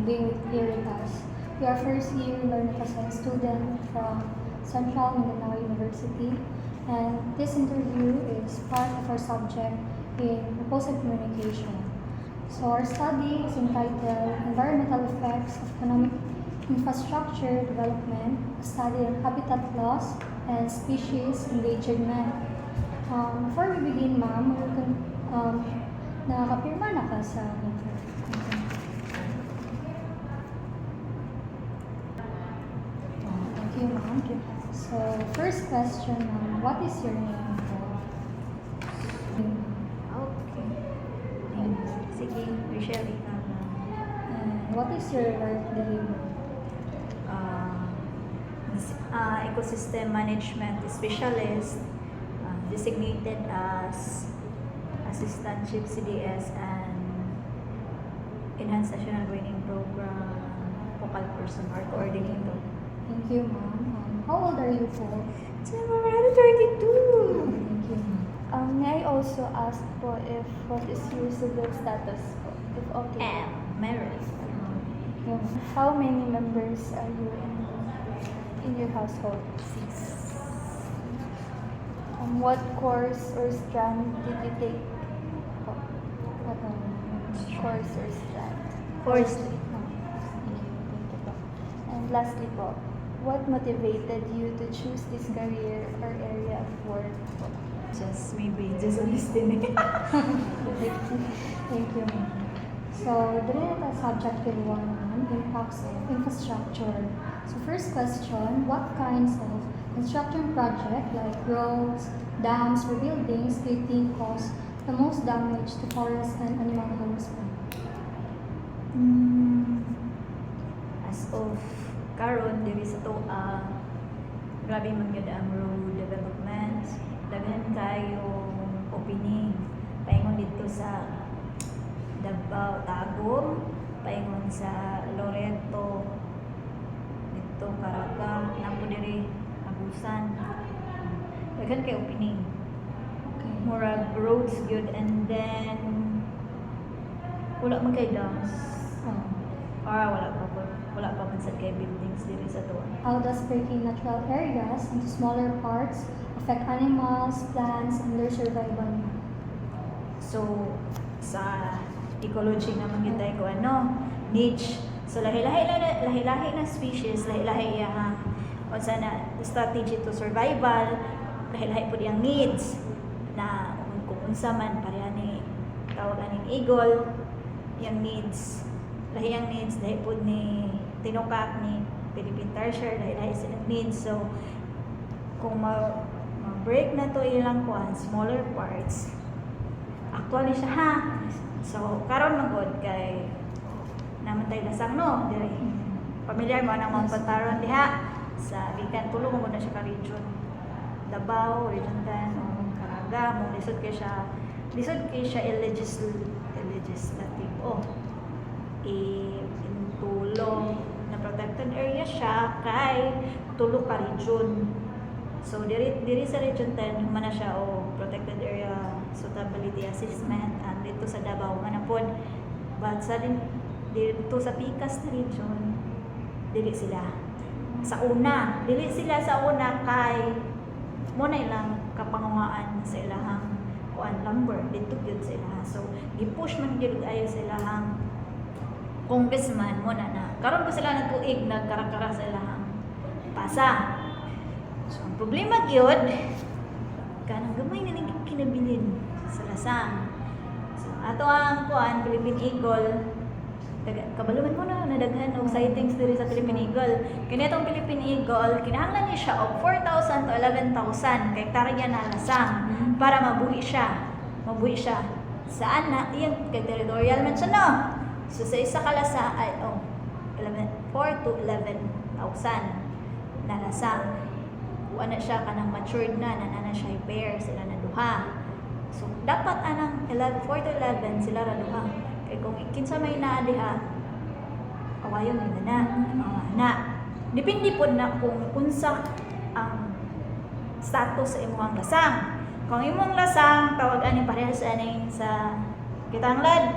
being here with us. We are first year learning science student from Central Mindanao University, and this interview is part of our subject in proposal communication. So our study is entitled Environmental Effects of Economic Infrastructure Development, a study on habitat loss and species endangerment. Before we begin, ma'am, nakakapirma na ka sa Thank you, ma'am. So, first question, ma'am, what is your name? Okay. Sige, Michelle Itana. And what is your work day? Ecosystem Management Specialist, designated as Assistant Chief CDS and Enhanced National Training Program Focal Person or Coordinator. Thank you, ma'am. How old are you po? I'm already 32! Thank you, ma'am. May I also ask po if what is your civil status po? If okay. And married. Thank you, ma'am. How many members are you in your household? 6. What course or strand did you take po? What Course or strand? Firstly, Thank you po. And lastly po, what motivated you to choose this career or area of work po? just maybe just a destiny. Thank you, ma'am. So, dito na subject to one, ma'am, impacts of infrastructure. So, first question, what kinds of construction project like roads, dams, or buildings do you think cause the most damage to forests and animal homes? As of karon diri sa toa, grabe man gyud ang road development. Daghan kayong opening. Paingon dito sa Davao, Tagum, paingon sa Loreto, dito Caraga, napo diri Agusan. Daghan kay opening. Okay. Murag roads gyud, and then wala man kay dams. Wala pa man sad kay buildings diri sa toa. How does breaking natural areas into smaller parts affect animals, plants, and their survival? So, sa ecology naman yun tayo kung niche. So, lahi-lahi na species, lahi-lahi yung na strategy to survival, lahi-lahi po yung needs na kung unsa man pareha ni tawag aning eagle, yung needs, lahi yung needs, lahi po ni tinukak ni Philippine Tarsier, lahi-lahi silang needs. So, kung break na to ilang smaller parts, actually siya ha. So, karon magod kay naman tayo lasang no, diri. Pamilyar mo nang mga pataron diha sa Bican, tulo mo na siya ka region. Davao, region 10, o Caraga, mo lisod kay siya illegislative. Tulo na protected area siya kay tulo ka region. So, diri sa Region 10, humana siya protected area suitability assessment, and dito sa Davao, manapod. But dito sa Picas na region, dili sila sa una kay muna ilang kapangungaan sa ilahang lumber, dito yun sa ilaha. So, gipush man yun ayo sa ilahang congressman muna na. Karon po sila nagtuig, nagkarakara sa ilahang pasa. So, ang problema gyud kanang gamay na ning kinabilin sa lasang. So, ato ang Philippine Eagle, kabaluman mo na nadaghan og sightings diri sa Philippine Eagle. Kini itong Philippine Eagle, kinahanglan niya siya og 4,000 to 11,000 kay tarya na lasang para mabuhi siya. Saan na? Iyan, kay territorial man siya no. So, sa isa ka lasa ay 4 to 11,000 na lasang. Ana siya kanang matured na siya i-pair sila na duha. So dapat anang 4 to 11 sila ra duha. Kay kung kinsa may naa diha, kawayon nila na. Depende po na kung unsa ang status sa imong lasang. Kung imong lasang tawag ani parehas ani sa kitanglad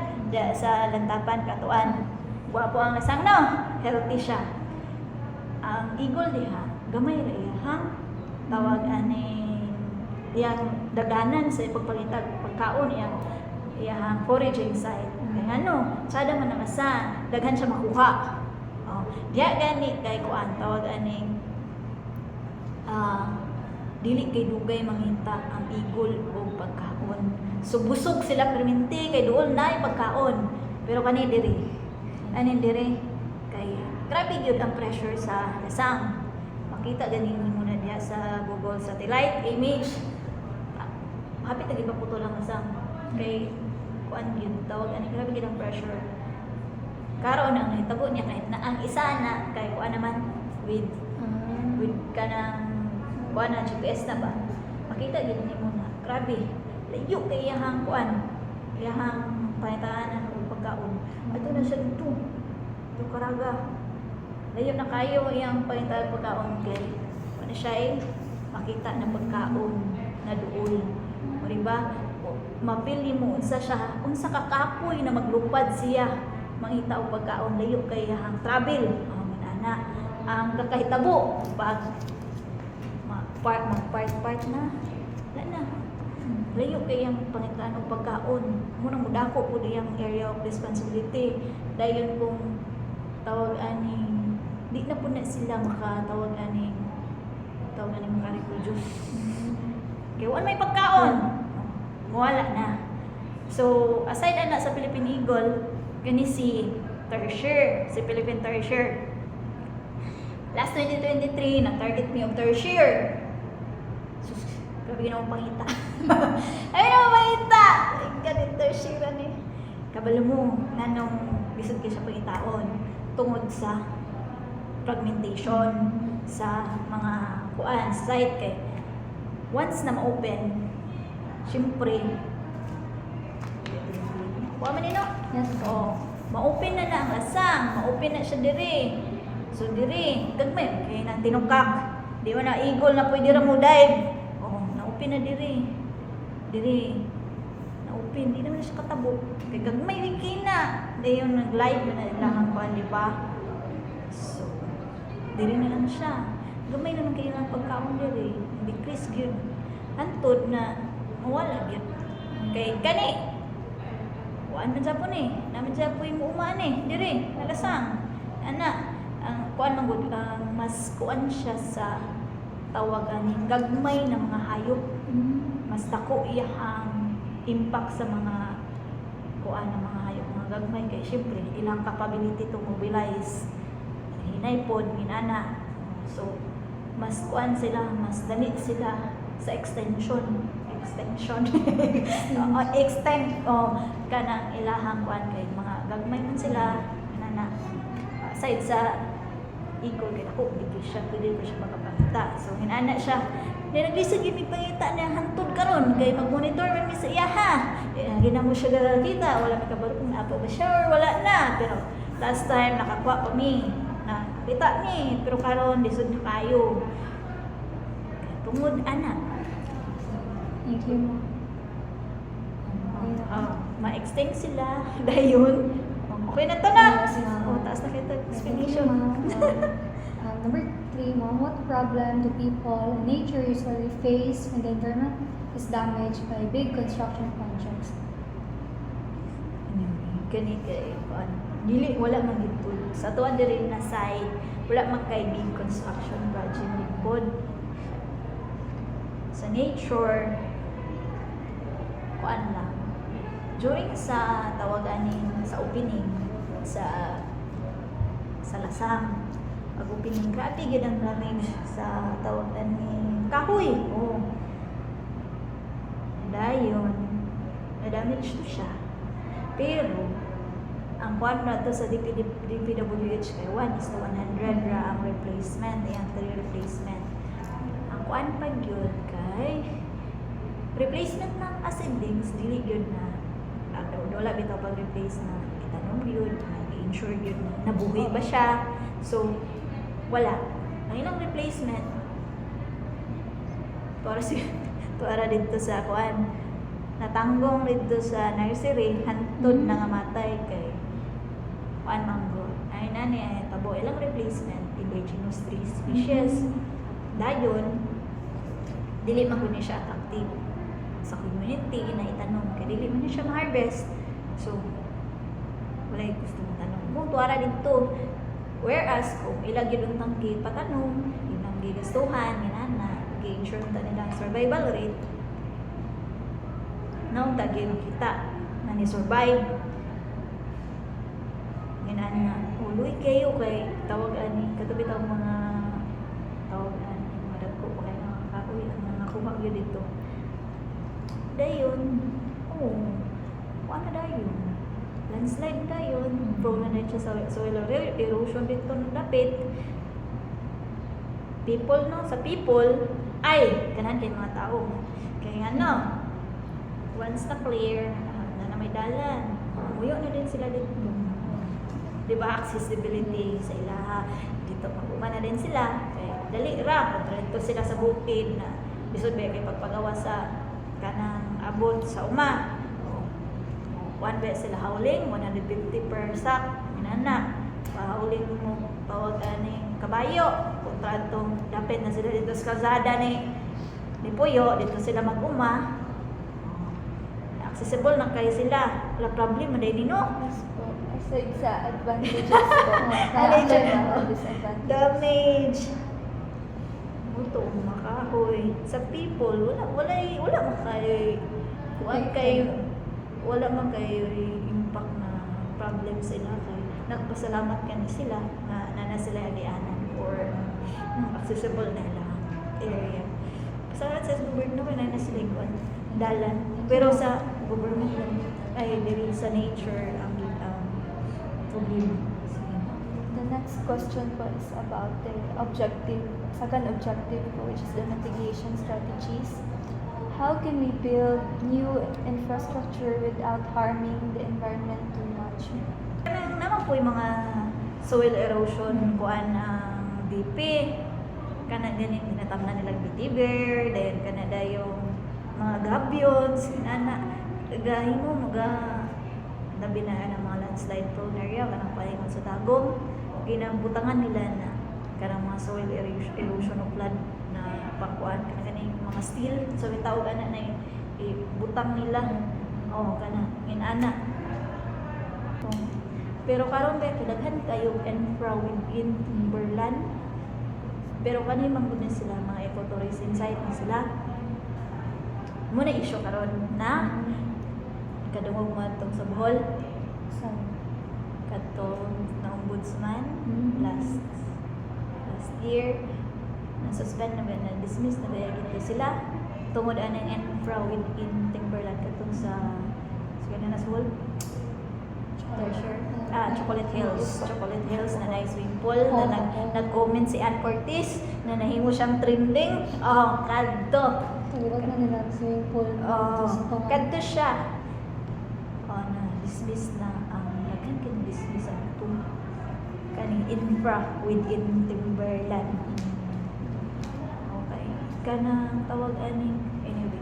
sa lantapan katuan. Guwapo ang lasang no, healthy siya. Ang eagle diha, gamay ra iya ha. Tawag aning iyang daganan sa pagpangitag pagkaon iyang foraging site. Kaya ano, sada man ang asa, daghan siya makuha. Oh, diya gani kay kuan tawag aning dili kay dugay mangita ang eagle og pagkaon. So busog sila perminti kay duol na pagkaon. Pero kani diri. Ani diri kay grabe gyud ang pressure sa lasang. Makita gani nimo na diya sa Google satellite image. Hapit lagi pa putol ang lasang. Kay kuan gyud tawag ani grabe gyud ang pressure. Karon ang nahitabo niya kahit na ang isa na kay kuan naman with kanang kuan na GPS na ba. Makita gyud nimo na grabe. Layo kay iyang kuan. Iyang pangitahanan og pagkaon. Ato na siya dito. Ito karaga. Layo na kayo iyang pangitahan pagkaon kay ano siya makita na pagkaon na duol. O diba? Mapili mo unsa siya, unsa ka kapoy na maglupad siya mangita og pagkaon layo kay iyang travel. Ana ang kakahitabo pag part na na layo kay ang pangitaan og pagkaon muna mudako pud iyang area of responsibility dayon kung tawag ani di na pud na sila makatawag ani maka-reproduce kay wala may pagkaon wala na. So aside ana sa Philippine Eagle kani si Tertiary, si Philippine Tertiary last 2023 na target mi og Tertiary. Grabe na akong pangita. Ay na akong pangita! Ganit tertiary ni. Kabalo mo, nanong bisod kayo sa pangitaon tungod sa fragmentation sa mga kuan, site kay once na ma-open, syempre, kuha man nino? Yes, Oo. Ma-open na ang lasang, ma-open na siya diri. So diri, gagmay, kaya nang tinukak. Di mo na eagle na pwede ra mo dive. Na-open na diri. Na-open. Di naman siya katabo. Kaya gagmay wiki na. Dayon nag-live na ilang kuan, di ba? So, diri na lang siya. Gamay naman kayo ng pagkaon diri. Decrease yun. Hantod na mawala yun. Kay kani. Kuan man Japon naman Japon mo umaan diri. Nalasang. Ana. Ang kuan man gud mas kuan siya sa tawag ani gagmay na mga hayop. Mas dako iyang impact sa mga kuan ng mga hayop mga gagmay kay syempre ilang capability to mobilize hinay pod minana. So mas kuan sila, mas dali sila sa extension extend kanang ilahang kuan kay mga gagmay man sila minana. Aside sa eagle kay ako dili siya makapangita. So hinana siya. Di naglisod gyud pangita niya hantod karon kay mag-monitor man mi sa iya ha. Ginamo siya kita, wala mi kabalo kung apo ba siya or wala na. Pero last time nakakuha pa mi. Nakita ni, pero karon lisod na kayo. Tungod ana. Thank you. Ma-extend sila dayon. Okay na to na. Yes, ma'am. Taas na kita Thank you, explanation. ma'am. Number 3, ma'am, what problem do people and nature usually face when the environment is damaged by big construction projects? Kani kay dili wala man gid sa tuwa diri na side wala man kay big construction project pod sa nature kuan lang during sa tawagan sa opening sa lasang pag-opening grabe gid ang damage sa tawagan ni kahoy dayon na-damage to siya. Pero ang kuan na to sa DPWH kay 1:100 ra ang replacement, ang 3 replacement. Ang kuan pa gyud kay replacement ng ascendings dili gyud na wala bitaw pag replace na itanong gyud, i-insure gyud na nabuhi ba siya. So wala. Ang ilang replacement para dito sa kuan natanggong dito sa nursery hantod na nga matay kay kuan manggo Inani ay tabo ilang replacement indigenous tree species. Dayon dili man gud ni siya active sa community na itanong kay dili man ni siya ma-harvest. So walay gusto mo tanong mo tuara dito. Whereas kung ilang yun ang tanggi patanong, ilang gigastuhan, ginana, gi-insure ta nila ang survival rate, naong tagin kita na ni-survive. Ginana, uloy kayo kay tawag ani, katubi tawag mga tawag ani, mga dagko pa kayo mga kahoy, ang mga kumag yun dito. Dayon, ano dayon? Landslide dayon, prone na siya sa soil erosion dito dapit. People no, sa people ay kanan kay mga tao. Kaya ano, once na clear, na may dalan, muyo na din sila dito. Di ba accessibility sa ilaha dito maguma na din sila. Kaya dali ra dito sila sa bukid na bisod ba kay pagpagawa sa kanang abot sa uma. One bet sila hauling, 150 per sack, minana. Pahauling mo, tawag aning kabayo. Kontra itong dapit na sila dito sa kalsada ni Puyo, dito sila mag-uma. Accessible na kayo sila. Wala problema din no? Yes po. So, sa advantages po. Nakakalaman disadvantages. Damage. Buto, makahoy. Sa people, wala makayoy. Kuwan kayo. Wala man kayo impact na problem sila kay nagpasalamat ka ni sila na sila agianan or accessible na lang area. Sa government na sila ikuan dalan pero sa government lang ay diri sa nature ang problem. The next question po is about the objective, second objective po, which is the mitigation strategies. How can we build new infrastructure without harming the environment too much? Naman po yung mga soil erosion kuan ang DP. Kana din tinatamnan nilang bitiber, then kanada yung mga gabions, kinana gahimo nabinaan ang mga landslide prone area kanang paingon sa tagom. Ginabutangan nila na kanang mga soil erosion o flood na pakuan kaning mga steel so tawag ana na butang nila kana inana pero karon ba daghan kayo infra within timberland pero kani man gud sila mga ecotourism site na sila muna issue karon na kadungog man tong sa Bohol katong na ombudsman last year na-suspend na ba na-dismiss na ba ito sila tungod anang infra within Timberland katong sa na Seoul Chocolate Hills na na swimming pool na nag-comment si Ann Cortez na nahimo siyang trending kadto Tawag na nila ang swimming pool. kadto siya na-dismiss na ang nagkan dismiss ang itong kaning infra within Timberland. Kanang tawag aning anyway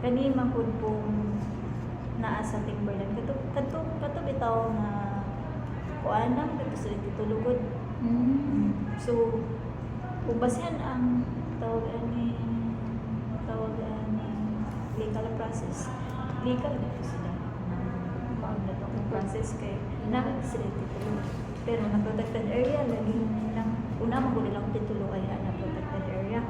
kani man pud pong naa sa Timberland kato bitaw na kuan nang kato sa titulugod so kung basehan ang tawag aning legal process legal dito sila na tong process kay na sila titulog pero na protected area lagi lang una mo gud lang titulo ay na protected area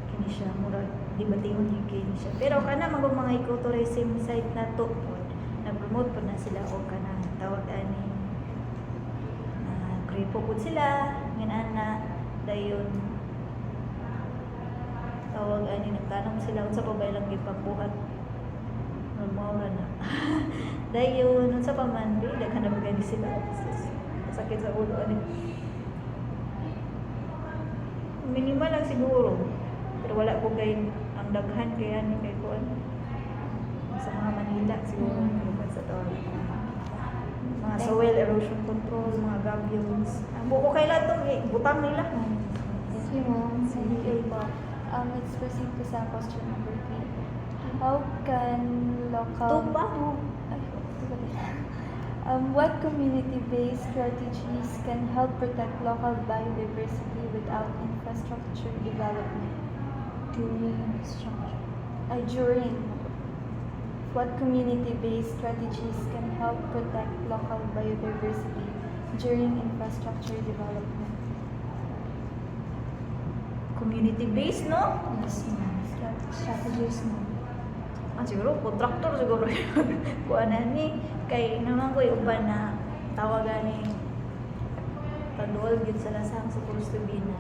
kini siya murag di batingon ni kini siya pero kana mga ecotourism site na to na-promote po na sila o kana tawag ani gripo po sila nginana dayon tawag ani nagtanong sila unsa pa ba ilang gipagbuhat normal na dayon unsa pa man di daghan na magani sila sakit sa ulo ani minimal lang siguro pero wala po kay ang daghan kaya ni kay kuan sa mga Manila siguro sa to mga soil erosion control mga gabions ang buko kay lahat butang nila Yes, ma'am. Thank you po. Let's proceed to sa question number 3. How can local... Tupa? What community-based strategies can help protect local biodiversity without infrastructure development? During what community-based strategies can help protect local biodiversity during infrastructure development? Community-based, no? Yes, ma'am. Strategies, ma'am. Siguro, contractor siguro kuha na ni. Kay naman ko yung uban na tawagan ni kaduol gid sila sa supposed to be na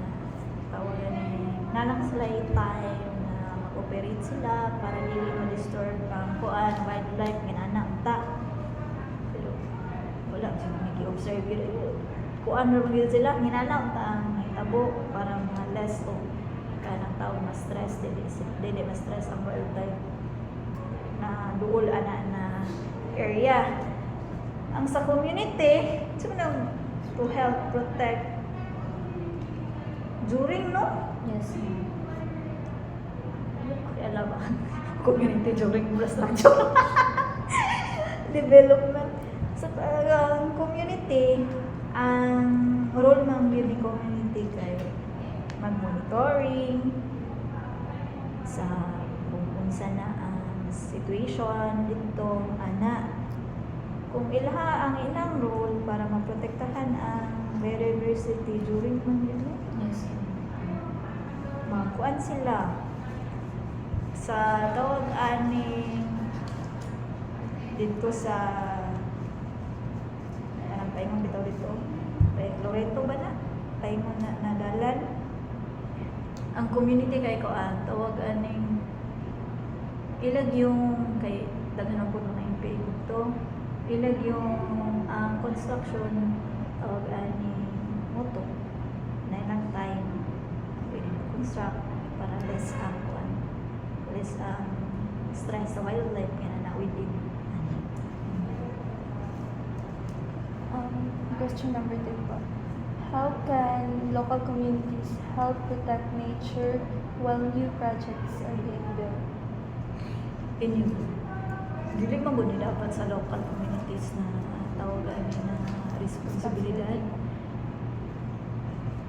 tawagan ni nanang sila time na mag-operate sila para dili ma-disturb ang kuan wildlife ginana ta. Pero wala sila nag-observe yun. Kuan ra gyud sila ginana ta ang tabo para less o kanang tao ma-stress dili ma-stress ang wildlife na duol ana na area. Ang sa community, to help protect during, no? Yes, ma'am. Kaya alam community during infrastructure development. Sa talagang community, ang role ng building community kay mag-monitoring sa kung unsa na ang situation dito, ana. Kung ang ilang role para maprotektahan ang biodiversity during pandemic, Yes, ma'am. makuan sila sa tawag aning dito sa anong paingon bitaw dito Loreto ba na paingon na nadalan ang community kay ko tawag aning ilag yung kay daghan ang puno na yung pay dito ilag yung ang construction tawag aning moto na ilang time pwede construct para less ang stress sa wildlife kaya na within Question number 2 po. How can local communities help protect nature while new projects are being built? inyo dili man gud ni dapat sa local communities na tawagan na responsibilidad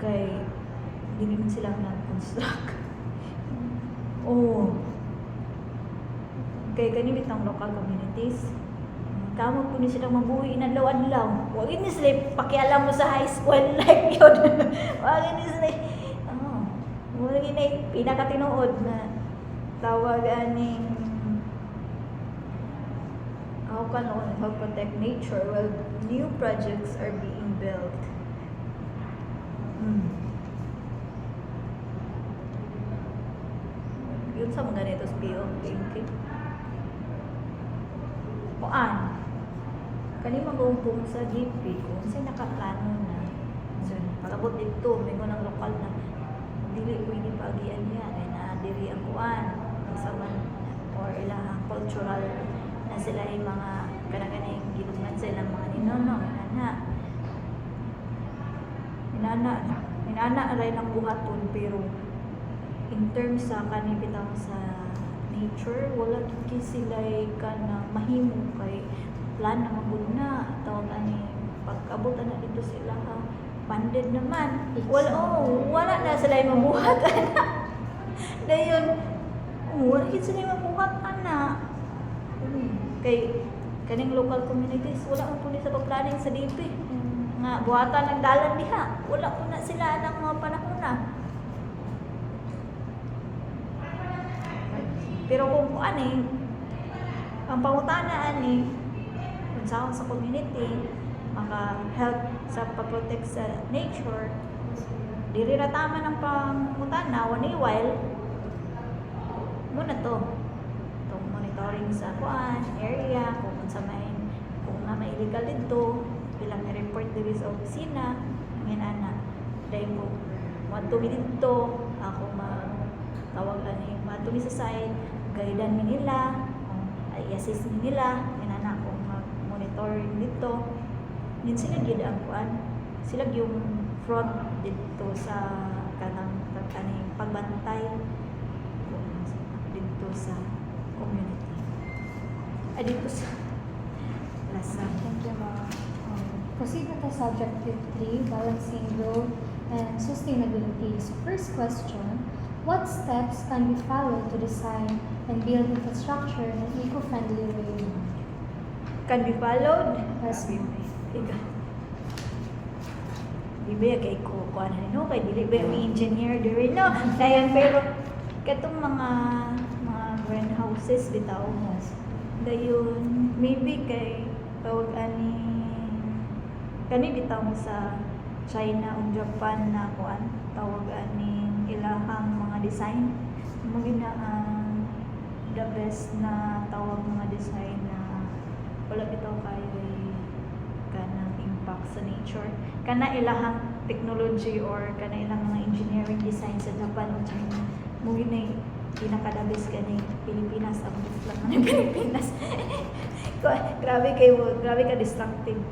kay dili man sila nag-construct kay kani bitang local communities kamo po ni silang mabuhi na lawan-law wag ni sila pakialam mo sa high school life yun wag ni sila wag ni pinakatinuod na tawag aning how can one help protect nature while new projects are being built? Yun sa mga ganito sa thinking. Kuan? Kani mag-umpong sa GP kung sa'y nakaplano na. So, pagabot dito, may ng lokal na dili pwede pag-ian niya ay naadiri ang kuan. Sa man or ilang cultural na sila yung mga kanaganing ginugman sila mga ninonong, inana aray lang buhaton pero in terms sa kanibitaw sa nature wala kiki sila kana mahimo kay plan na magud na tawag ani pag-abot na dito sila ha funded naman wala na sila yung mabuhat ana dayon wala kid sila yung mabuhat ana kay kaning local communities wala man po ni sa pagplaning sa DP nga buhatan ng dalan diha wala po na sila ng mga panahon na pero kung ani ang pangutana ani kung sa community maka-help sa pag-protect sa nature diri ra tama ng pangutana one while muna to monitoring sa kuan area kung na may illegal dito bilang i-report diri sa opisina ana dahil ko matumi dito ako tawag ani matumi sa site guidean mi nila i-assist mi nila ana ko mag-monitoring dito din sila gyud ang kuan sila yung front dito sa kanang kaning pagbantay dito sa community. Dito sa plaza. Thank you, ma'am. proceed with the subjective 3, balancing growth and sustainability. So first question, what steps can be followed to design and build infrastructure in an eco-friendly way? Can be followed? Yes, ma'am. Di ba kay ko kuan no kay dili ba mi engineer diri no dayon pero katong mga greenhouses bitaw Yes. dayon maybe kay tawag kani bitaw sa China ug Japan na kuan tawag ani ilahang mga design mo gina ang the best na tawag mga design na wala bitaw kayo kanang impact sa nature kana ilahang technology or kana ilang mga engineering design sa Japan o China mo gina pinakadabis kani Pilipinas ang lang ng Pilipinas grabe ka destructive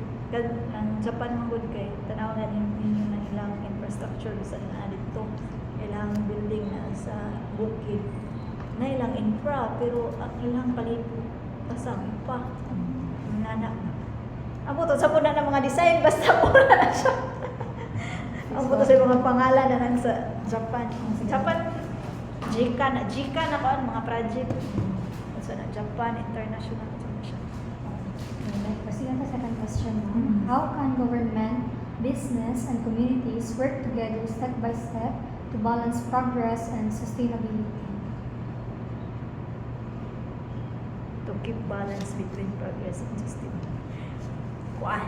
ang Japan man gud kay tanaw na ninyo na ilang infrastructure sa na dito ilang building na sa bukid na ilang infra pero ang ilang palibot pasang pa nana amo to sa puna ng mga design basta pura na siya amo to sa mga pangalan na lang sa Japan Jika na ko ang mga project sa Japan international siya. Okay, proceed with the second question. How can government, business, and communities work together step by step to balance progress and sustainability? To keep balance between progress and sustainability. Kuan,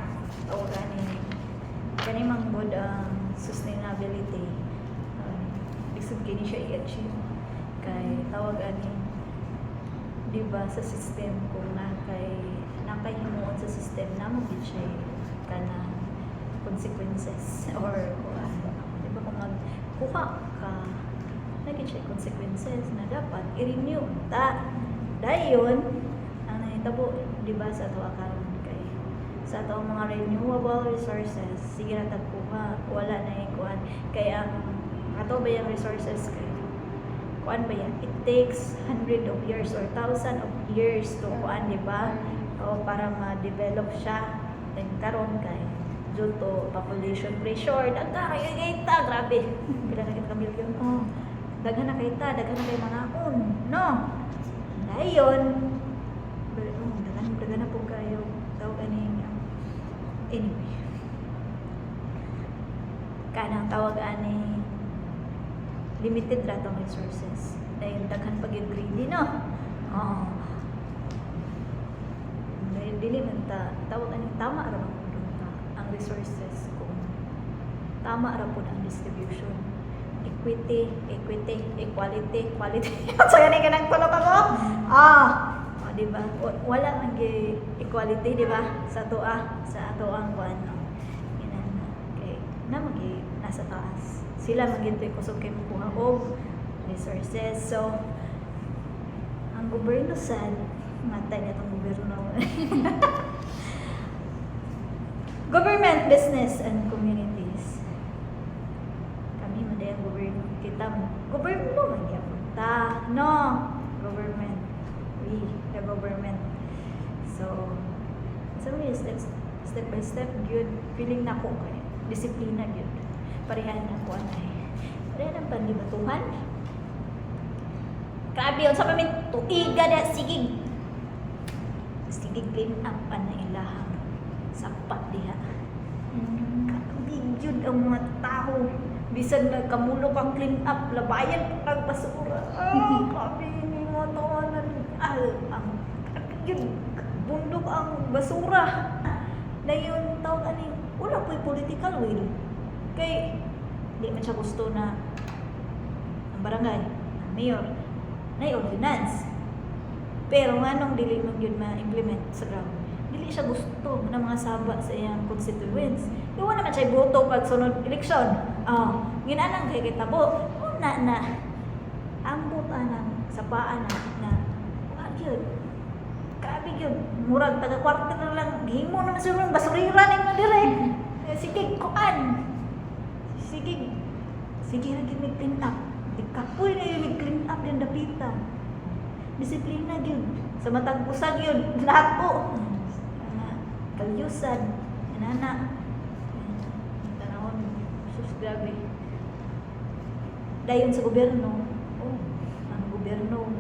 o kani mang good ang sustainability. Isip kini siya i-achieve kay tawag ani di ba sa system kung nakaihimuon sa system namo gid siya kana consequences or di ba kung magkuha ka naging siya consequences na dapat i-renew dayon ang nahitabo di ba sa ato karon kay sa ato mga renewable resources sige ra tagkuha wala na ikuan kay ang ato ba yung resources kay kuan ba yan it takes 100 of years or 1,000 of years to kuan di ba o para ma-develop siya then karon kay due to population pressure daghan na kita grabe pila na kita milyon daghan na kay mangaon no dayon daghan na po kayo tawag ani anyway kanang tawag ani limited ra tong resources dahil daghan pag yung greedy no dahil dili man tawag ani tama ra man ta ang resources kung tama ra pud ang distribution equity equality so yan kanang tulo ka mo di ba wala man equality di ba sa ato ang kuan kay na magi nasa taas sila magintoy kusog kay makuha og resources. So, ang gobyerno sad, matay na itong gobyerno. Government, business, and communities. Kami maday ang gobyerno. Kita mo, gobyerno man gyapon ta. No, government. We, the government. So step by step, good. Feeling na ko kay disiplina good. Parehan na ko anay. Parehan ang panlibatuhan. Grabe yun. Sa pamin, tuiga na, sige clean up na ilahang sapat diha. Kabig yun ang mga tao. Bisan na kamulok ang clean up, labayan ang basura. Grabe ni mga tawanan. Ang yun, bundok ang basura. Na yun, tawag ani, wala po'y political will. Kay di man siya gusto na ang barangay, ang mayor, na ordinance. Pero nganong dili man yun ma-implement sa ground. Dili siya gusto ng mga saba sa iyang constituents. Iwan naman siya boto pag sunod eleksyon. Ginanang kay kitabo. Una na ambot anang sapaan na yun. Grabe yun. Murag taga-kwarter na lang. Himo naman siya ng basurira na yung direct. Sige, kuan. Sige na gini clean up. Di kapoy na yung clean up yung dapita. Disiplina yun. Sa matag usag yun. Lahat po. Kalyusan. Inana. Tanawon, sus grabe. Dayon sa gobyerno. Oh, ang gobyerno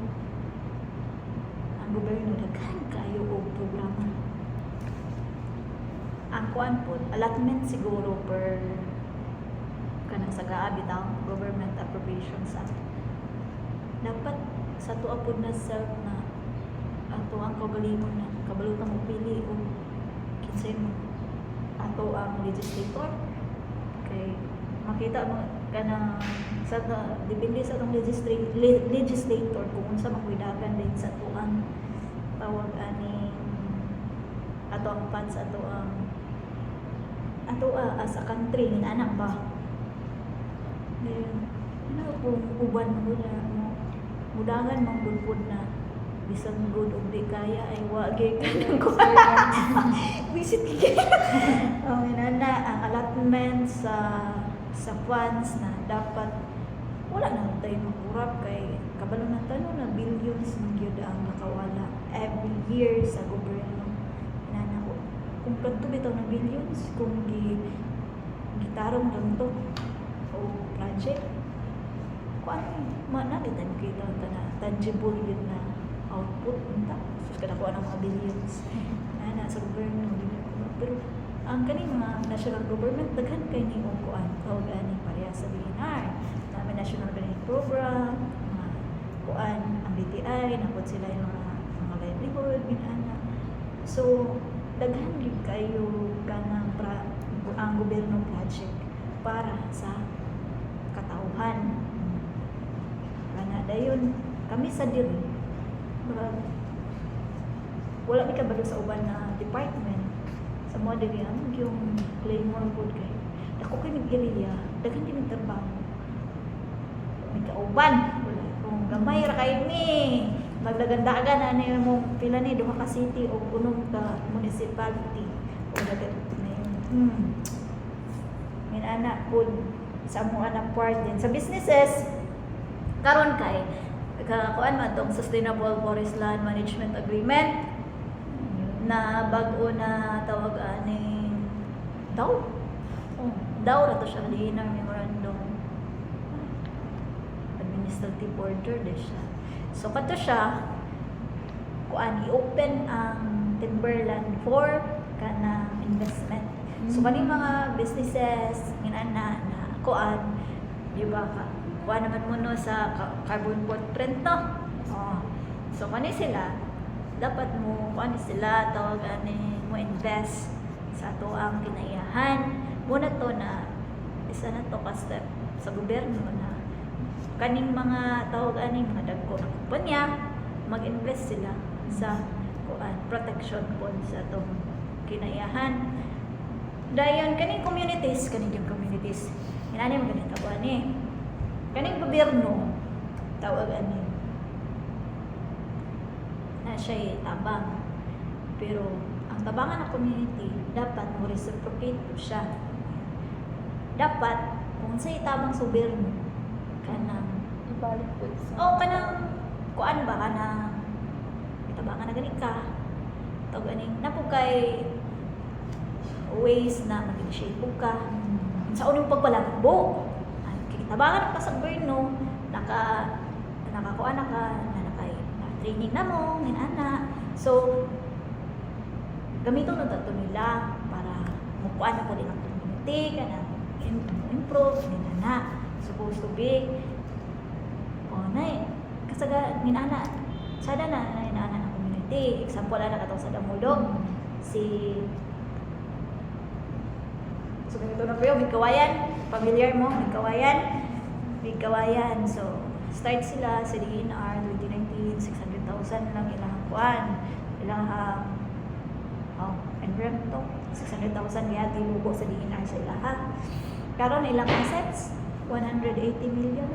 daghan kayo og programa. Ang kuan po, allotment siguro per kanang sagaa bitaw government appropriations act. Dapat sa tuwa pod na self na ato ang kaugalingon na kabalutan mo pili o kinsay mo ato ang legislator kay makita mo kanang sa depende sa atong legislator kung unsa makuidagan din sa ato ang tawag ani ato ang funds ato ang as a country anak ba ano kung uban mo na mudangan mong bulpod na bisan good og di kaya ay wagi ka nang visit kaya ang inana ang allotment sa funds na dapat wala na tayo makurap kay kabalo na tanong na billions ng gyud ang nakawala every year sa gobyerno inana ko kung kadto bitaw na billions kung gitarong lang to o project kung ano kita na tangible yun na output unta sus kada ko ang mga billions na sa gobyerno pero ang kaning mga national government daghan kay ni og kuan tawag ani pareha sa DNR na may national benefit program kuan ang BTI napod sila yung mga livelihood ginana so daghan gyud kayo kanang ang gobyerno project para sa katauhan kana dayon kami sa diri wala mi kabalo sa uban na department sa mo diri ang yung Claymore food kay dako kay migiliya daghan din trabaho may kauban wala kung gamay ra kay mi magdagandagan ani mo pila ni duha ka city o unong ka municipality o daghan na yun min ana pud sa mo anak part din sa businesses karon kay kuan man tong Sustainable Forest Land Management Agreement na bag-o na tawag ani daw ra to siya DNR memorandum administrative order de siya so kato siya kuan i-open ang timberland for kana investment so kaning mga businesses inana na kuan di ba ka kuha naman mo no sa carbon footprint no so kani sila dapat mo kuha sila tawag ani mo invest sa ato ang kinaiyahan muna to na isa na to ka step sa gobyerno na kaning mga tawag ani mga dagko na kumpanya mag-invest sila sa kuan protection fund sa atong kinaiyahan dayon kaning communities inani mo ganito ani kaning gobyerno tawag ani na siya tabang pero ang tabangan ng community dapat mo reciprocate siya dapat kung sa itabang sa gobyerno kanang ibalik po sa kanang kuan ba kanang itabangan na ganit ka tawag ani na po kay ways na mag-initiate po ka sa unang pagbalagbo tabangan pa sa gobyerno nakakuan na ka training na mo inana so gamiton na tato nila para mukuan na ko din ang community kana improve inana supposed to be nay kasaga inana sada na inana ng community example ana katong sa Damulog si so ganito na po yung Bigkawayan familiar mo Bigkawayan so start sila sa DNR 2019 600,000 lang ilang kuan ilang environment 600,000 yati lugo sa DNR sa ilaha karon ilang assets 180 million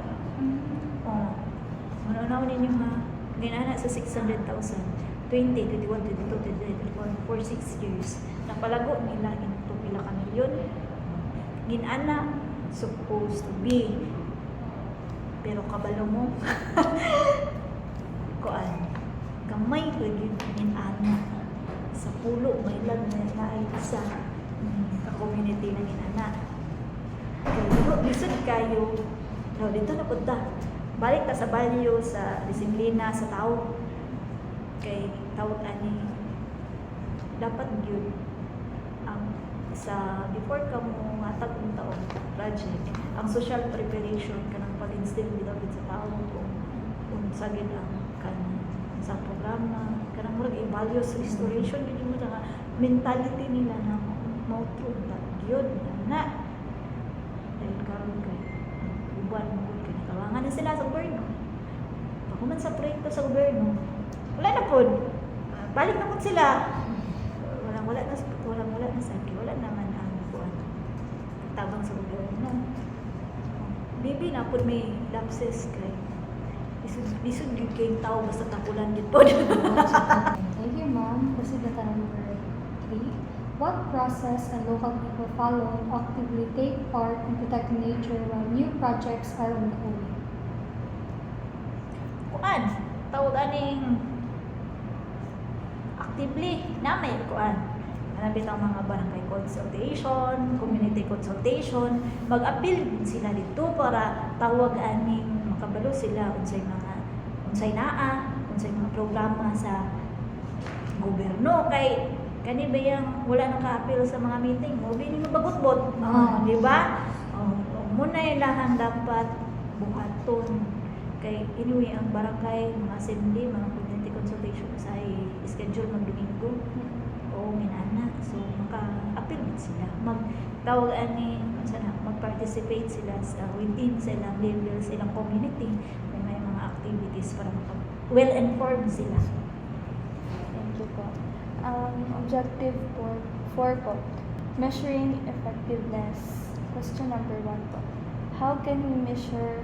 ano ninyo ginana sa 600,000 20, 21, 22, 23, 24 for 6 years napalago nila into pila ka milyon ginana supposed to be pero kabalo mo kuan gamay lagi ginana sa pulo may lang na isa community na ginana. Lisod kayo, no, dito na punta. Balik ta sa value, sa disiplina, sa tao. Kay tawag ani dapat yun ang sa before ka mo hatag ng taon project, ang social preparation kanang pag-instill bitaw sa tao kung sagid ang sa programa kanang murag values restoration yun mo nga mentality nila na mautrod ta gyud na dahil karon kay uban mo kay tawangan na sila sa gobyerno pakuman sa proyekto sa gobyerno wala na pod balik na pod sila wala na sa wala naman ang kuan tabang sa gobyerno bibi na pod may lapses kay lisod gyud kay tao basta tapulan gyud pod. Thank you, Ma'am. Proceed to number 3. What process and local people follow actively take part in protecting nature while new projects are ongoing? Kuan tawag aning actively namay kuan manabit ang mga barangay consultation, community consultation, mag-appeal sila dito para tawag aning makabalo sila unsay mga programa sa gobyerno kay kani bayang wala nang ka-appeal sa mga meeting mo bini mo bagot-bot di ba muna ilahan dapat buhaton kay anyway ang barangay mga assembly mga community consultation sa schedule mag Domingo o minana so maka-appeal sila magtawag ani sana mag-participate sila sa within silang level silang community kung may mga activities para well-informed sila. Thank you po. Objective 4 po. Measuring effectiveness. Question number 1 po. How can we measure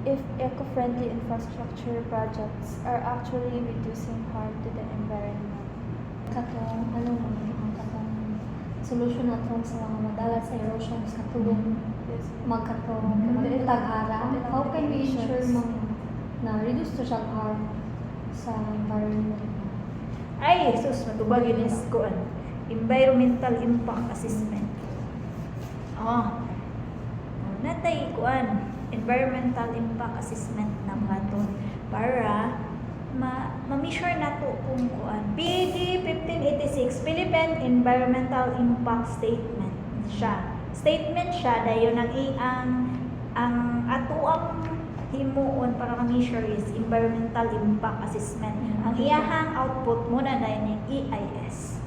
if eco-friendly infrastructure projects are actually reducing harm to the environment? Katong solution natin sa mga madalas sa erosion sa katulong magkatong tag-ara. How can we ensure na reduce social harm sa environment? Ay, sus, matubag yun is kuan. Environmental impact assessment. Natay kuan. Environmental impact assessment na baton para ma-measure na to kung kuan. PD 1586, Philippine Environmental Impact Statement siya. Statement siya dayon ang atuang himuon para ma-measure is environmental impact assessment. Ang iyahang output muna dayon yung EIS.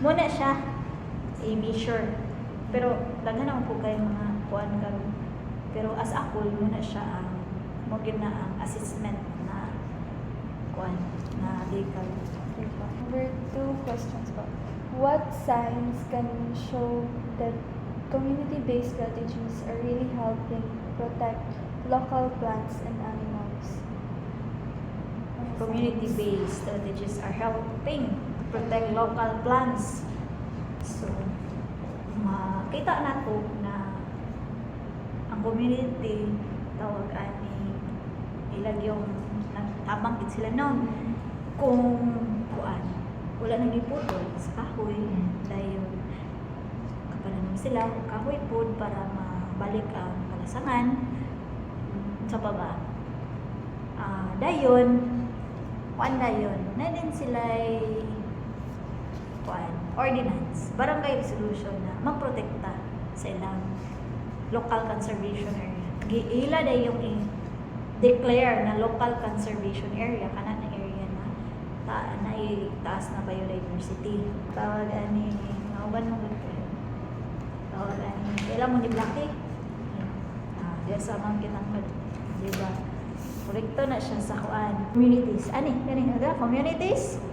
Muna siya i-measure. Pero daghan naman po kayo mga kuan karon. Pero as a whole muna siya ang mogin na ang assessment na kuan na legal. Number 2 questions po. What signs can show that community-based strategies are really helping protect local plants and animals? Community-based strategies are helping protect local plants. So, makita na to na ang community tawag ani ilag yung nagtabang gid sila noon kung kuan wala nang iputol sa kahoy dayon kapananom sila kahoy pod para mabalik ang kalasangan sa baba dayon kuan dayon na din sila kuan ordinance barangay resolution na magprotekta sa ilang local conservation area giila dayon declare na local conservation area kana na area na taas na biodiversity tawag ani nauban mo gud tawag ani kailan mo ni Blackie diya sa mga kinangkad di ba korekto na siya sa kuan communities ani nga communities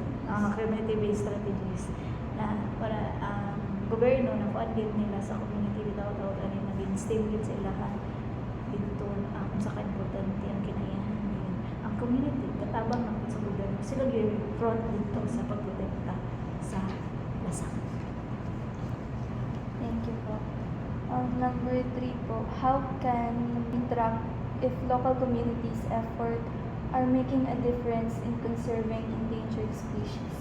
community based strategies na para gobyerno na kuan din nila sa community without ani nag-instill gid sa ilahan dito ang sa importante ang kinayahan niya ang community katabang ng sa gobyerno sila gyud front dito sa pagprotekta sa lasang. Thank you po. Number 3 po, how can we track if local communities' effort are making a difference in conserving endangered species?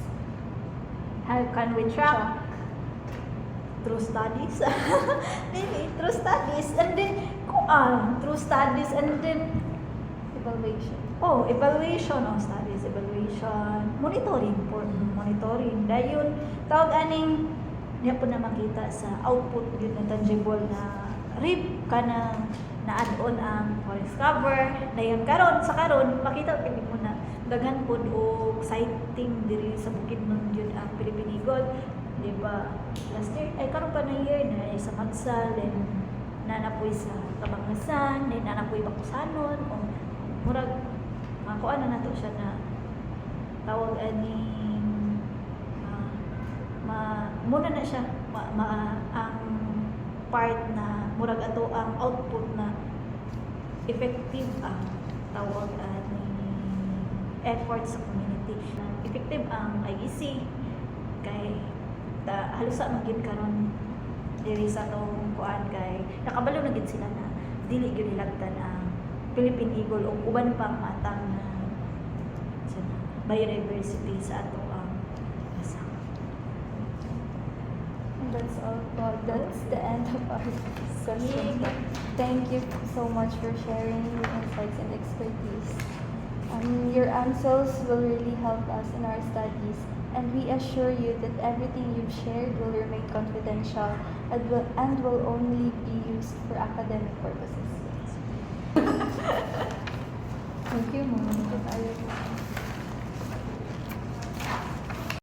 How can we track? true studies. Maybe true studies and then true studies and then Evaluation. evaluation of studies, evaluation, monitoring for monitoring. Dayon tawag aning niya po na makita sa output yun na tangible na rib ka na add-on ang forest cover. Dayon karon makita kini mo na daghan pod og sighting diri sa Bukidnon yun ang Philippine Eagle. Di ba? Last year ay karon pa na year na sa Magsal then nanapoy sa Kabangasan, then nanapoy Bakusanon o murag makuha na nato siya na tawag aning muna na siya ang part na murag ato ang output na effective ang tawag aning effort sa community. Effective ang IEC kay halos sa magid karon diri sa tong kuan kay nakabalo na gid sila na dili gyud hilagtan ang Philippine Eagle o uban pang matang na biodiversity sa ato ang asa. And that's all po. That's the end of our session. Thank you so much for sharing your insights and expertise. Your answers will really help us in our studies, and we assure you that everything you've shared will remain confidential and will only be used for academic purposes. Thank you, Mom. Goodbye.